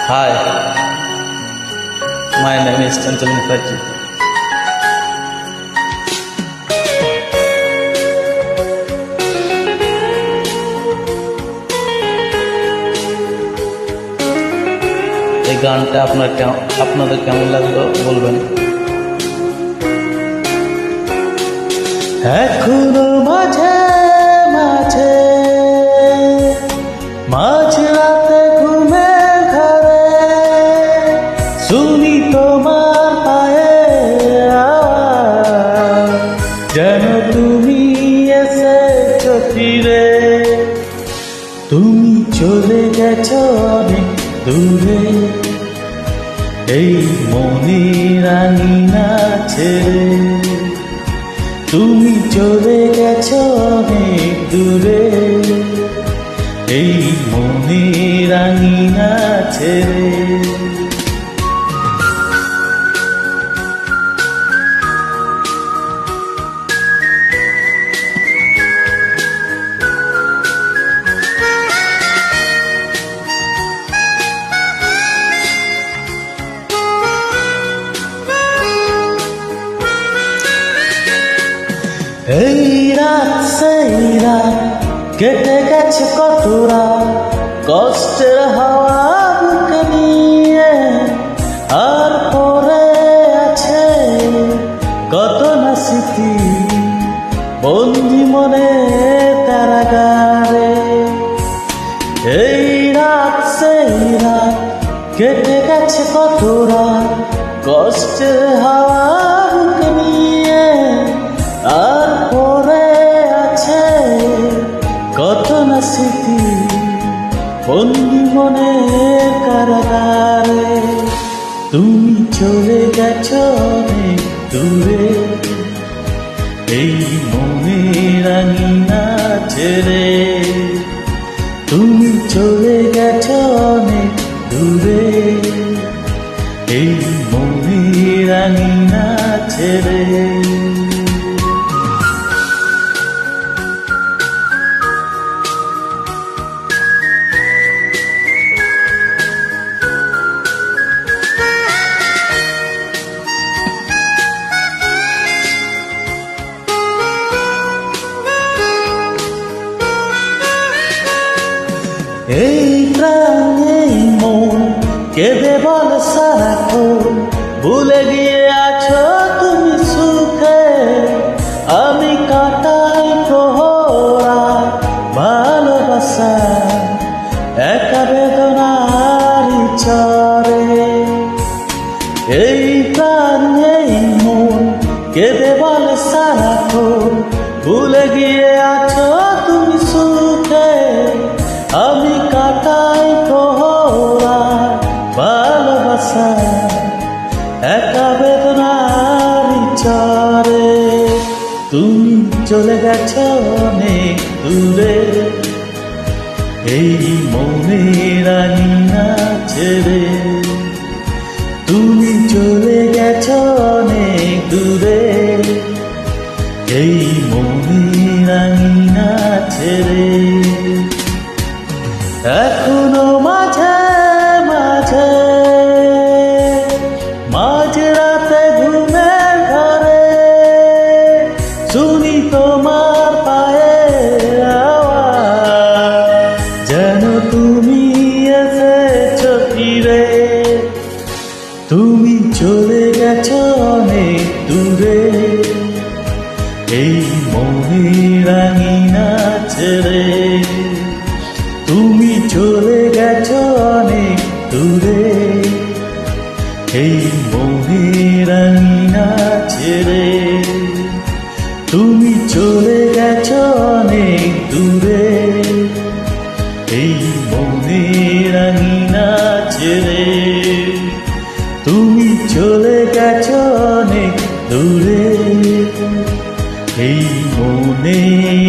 Hi, my name is Chanchal Mukherjee. এই গানটা আপনাদের কেমন লাগলো বলবেন। এখনো মাঝে মাঝে মাঝরাতে ঘুমের ঘরে শুনি তোমার পায়ের আওয়াজ, যেন তুমি এসেছো ফিরে। তুমি চলে গেছো অনেক দূরে, এই মনের আঙিনা ছেড়ে। তুমি চলে গেছো অনেক দূরে, এই মনের আঙিনা ছেড়ে। এই রাত সেই রাত কেটে গেছে কত রাত, কষ্টের হাওয়া বুকে নিয়ে। আর পরে আছে কত না স্মৃতি বন্দি মনে কারাগারে। এই রাত সেই রাত কেটে গেছে কত রাত, কষ্টের হাওয়া বুকে নিয়ে। আর পরে আছে কত না স্মৃতি বন্দি মনে কারাগারে। তুমি চলে গেছো অনেক দূরে, এই মনের আঙিনা ছেড়ে। তুমি চলে গেছো অনেক দূরে, এই মনের আঙিনা ছেড়ে। এই প্রাণ এই মন কেঁদে বল সারাক্ষণ, ভুলে গিয়ে আছো তুমি সুখে। আমি কাটাই প্রহরা ভালোবাসা একা বেদনার চরে। এই প্রাণ এই মন কেঁদে বল সারাক্ষণ, ভুলে গিয়ে আছো তুমি সুখে। আমি কাটাই প্রহরা ভালোবাসা একা বেদনার চরে। তুমি চলে গেছো অনেক দূরে, এই মনের আঙিনা ছেড়ে। তুমি চলে গেছো অনেক দূরে, এই মনের আঙিনা ছেড়ে। এখনো মাঝে মাঝে মাঝরাতে ঘুমের ঘরে শুনি তোমার পায়ের আওয়াজ, যেন তুমি এসেছো ফিরে। তুমি চলে গেছো অনেক দূরে, এই মনের আঙিনা ছেড়ে। তুমি চলে গেছো অনেক দূরে, এই মনের আঙিনা ছেড়ে। তুমি চলে গেছো অনেক দূরে, এই মনের আঙিনা ছেড়ে। তুমি চলে গেছো অনেক দূরে, এই মনের